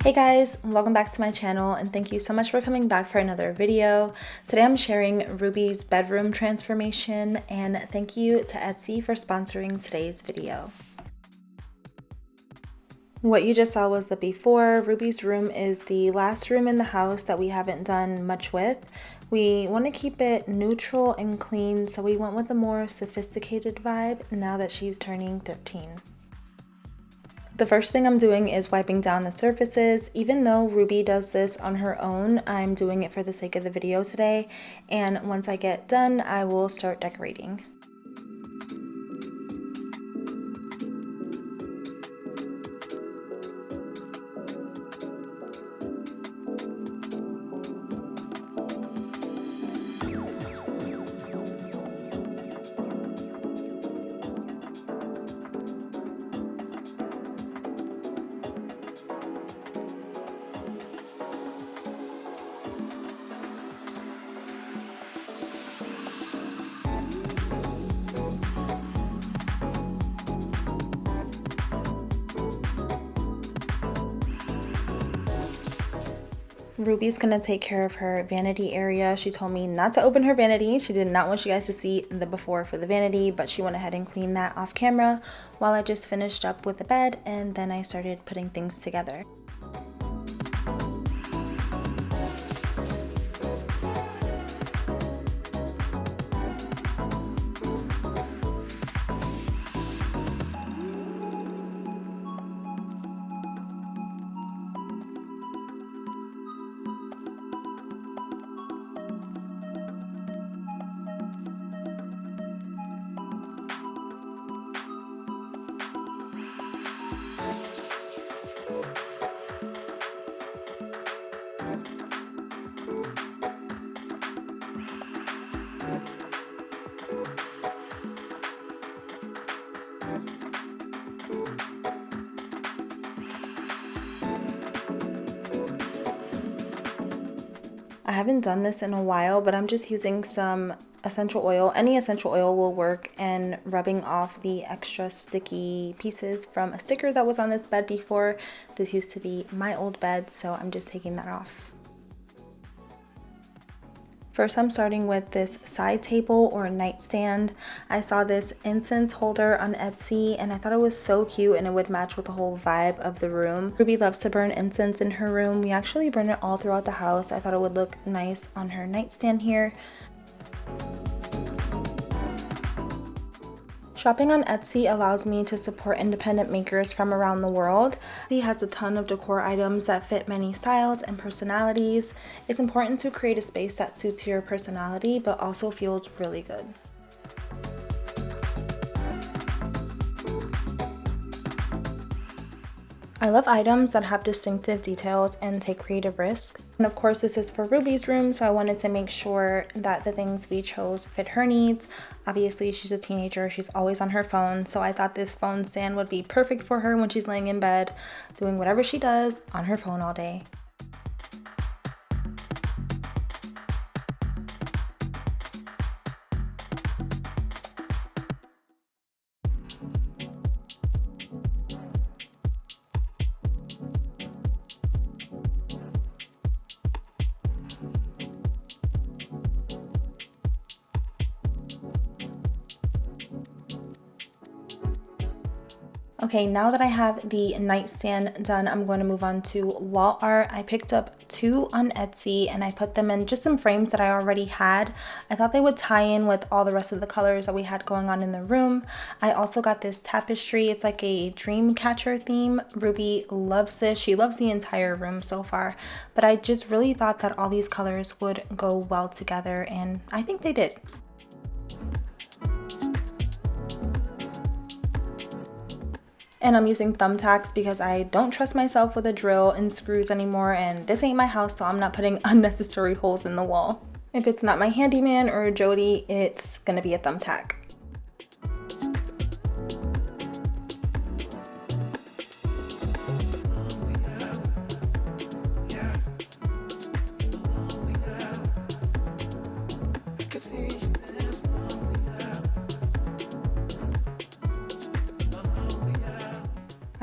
Hey guys, welcome back to my channel and thank you so much for coming back for another video. Today I'm sharing Ruby's bedroom transformation and thank you to Etsy for sponsoring today's video. What you just saw was the before. Ruby's room is the last room in the house that we haven't done much with. We want to keep it neutral and clean, so we went with a more sophisticated vibe now that she's turning 13. The first thing I'm doing is wiping down the surfaces. Even though Ruby does this on her own, I'm doing it for the sake of the video today, and once I get done, I will start decorating. Ruby's gonna take care of her vanity area. She told me not to open her vanity. She did not want you guys to see the before for the vanity, but she went ahead and cleaned that off camera while I just finished up with the bed, and then I started putting things together. I haven't done this in a while, but I'm just using some essential oil. Any essential oil will work, and rubbing off the extra sticky pieces from a sticker that was on this bed before. This used to be my old bed, so I'm just taking that off. First, I'm starting with this side table or nightstand. I saw this incense holder on Etsy and I thought it was so cute and it would match with the whole vibe of the room. Ruby loves to burn incense in her room. We actually burn it all throughout the house. I thought it would look nice on her nightstand here. Shopping on Etsy allows me to support independent makers from around the world. Etsy has a ton of decor items that fit many styles and personalities. It's important to create a space that suits your personality but also feels really good. I love items that have distinctive details and take creative risks. And of course, this is for Ruby's room, so I wanted to make sure that the things we chose fit her needs. Obviously, she's a teenager, she's always on her phone, so I thought this phone stand would be perfect for her when she's laying in bed, doing whatever she does on her phone all day. Okay, now that I have the nightstand done, I'm going to move on to wall art. I picked up two on Etsy and I put them in just some frames that I already had. I thought they would tie in with all the rest of the colors that we had going on in the room. I also got this tapestry. It's like a dream catcher theme. Ruby loves this. She loves the entire room so far, but I just really thought that all these colors would go well together, and I think they did. And I'm using thumbtacks because I don't trust myself with a drill and screws anymore, and this ain't my house, so I'm not putting unnecessary holes in the wall. If it's not my handyman or Jody, it's gonna be a thumbtack.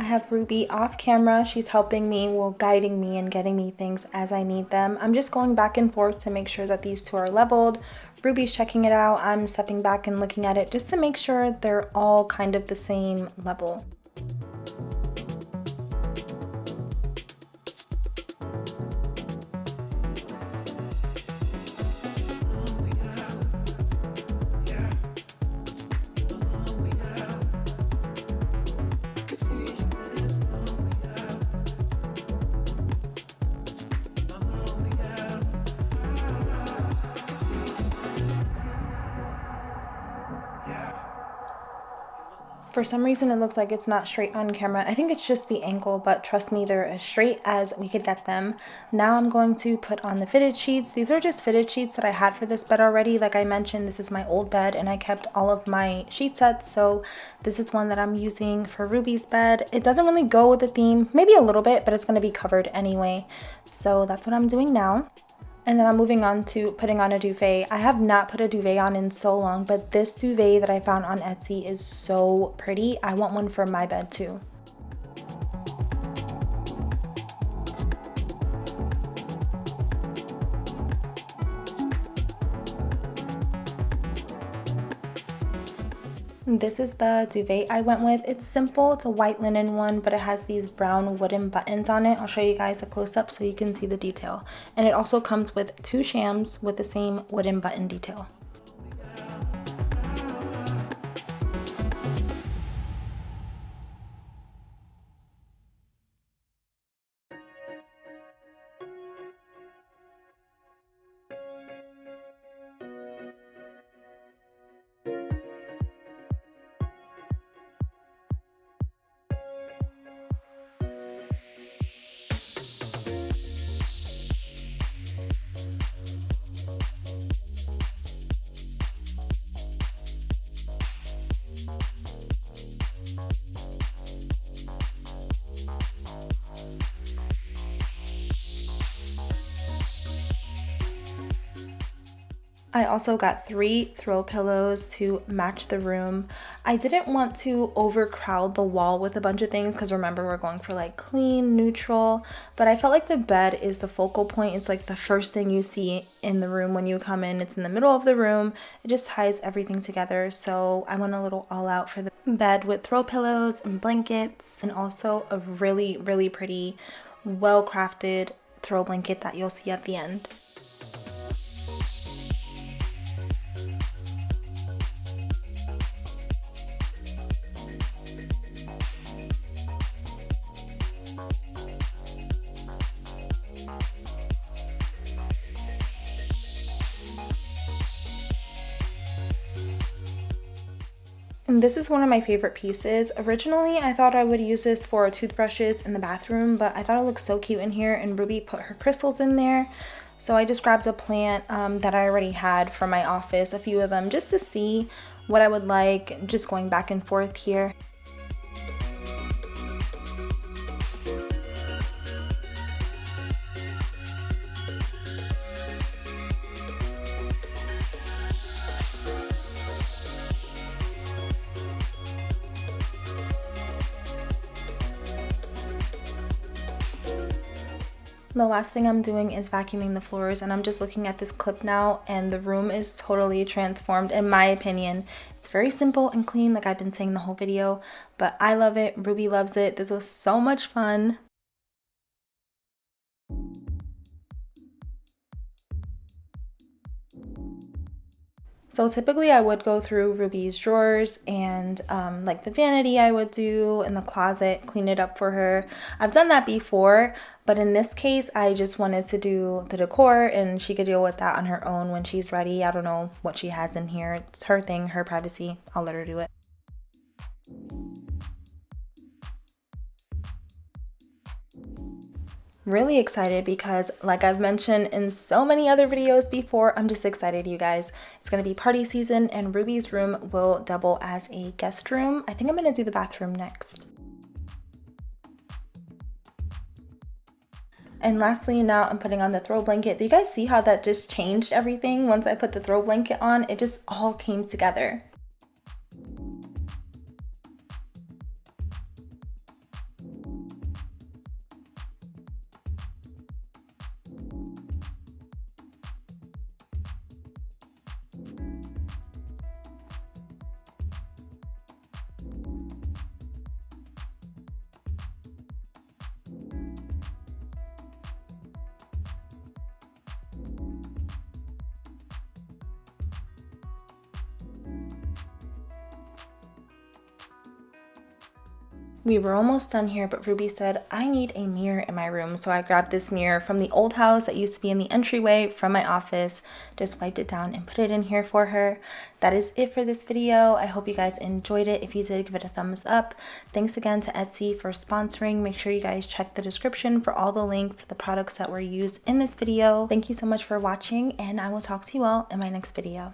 have Ruby off camera. She's helping me, well, guiding me and getting me things as I need them. I'm just going back and forth to make sure that these two are leveled. Ruby's checking it out. I'm stepping back and looking at it just to make sure they're all kind of the same level. For some reason, it looks like it's not straight on camera. I think it's just the angle, but trust me, they're as straight as we could get them. Now I'm going to put on the fitted sheets. These are just fitted sheets that I had for this bed already. Like I mentioned, this is my old bed and I kept all of my sheet sets. So this is one that I'm using for Ruby's bed. It doesn't really go with the theme, maybe a little bit, but it's going to be covered anyway. So that's what I'm doing now. And then I'm moving on to putting on a duvet. I have not put a duvet on in so long, but this duvet that I found on Etsy is so pretty. I want one for my bed too. This is the duvet I went with. It's simple, it's a white linen one, but it has these brown wooden buttons on it. I'll show you guys a close-up so you can see the detail. And it also comes with 2 shams with the same wooden button detail. I also got 3 throw pillows to match the room. I didn't want to overcrowd the wall with a bunch of things because remember we're going for like clean, neutral, but I felt like the bed is the focal point. It's like the first thing you see in the room when you come in. It's in the middle of the room. It just ties everything together. So I went a little all out for the bed with throw pillows and blankets and also a really, really pretty, well-crafted throw blanket that you'll see at the end. And this is one of my favorite pieces. Originally, I thought I would use this for toothbrushes in the bathroom, but I thought it looked so cute in here and Ruby put her crystals in there. So I just grabbed a plant that I already had from my office, a few of them, just to see what I would like, just going back and forth here. The last thing I'm doing is vacuuming the floors, and I'm just looking at this clip now and the room is totally transformed in my opinion. It's very simple and clean like I've been saying the whole video, but I love it. Ruby loves it. This was so much fun. So typically I would go through Ruby's drawers and like the vanity I would do in the closet, clean it up for her. I've done that before, but in this case I just wanted to do the decor and she could deal with that on her own when she's ready. I don't know what she has in here. It's her thing, her privacy. I'll let her do it. Really excited because like I've mentioned in so many other videos before, I'm just excited, you guys. It's going to be party season and Ruby's room will double as a guest room. I think I'm going to do the bathroom next. And lastly, now I'm putting on the throw blanket. Do you guys see how that just changed everything? Once I put the throw blanket on, it just all came together. We were almost done here, but Ruby said, I need a mirror in my room. So I grabbed this mirror from the old house that used to be in the entryway from my office, just wiped it down and put it in here for her. That is it for this video. I hope you guys enjoyed it. If you did, give it a thumbs up. Thanks again to Etsy for sponsoring. Make sure you guys check the description for all the links to the products that were used in this video. Thank you so much for watching, and I will talk to you all in my next video.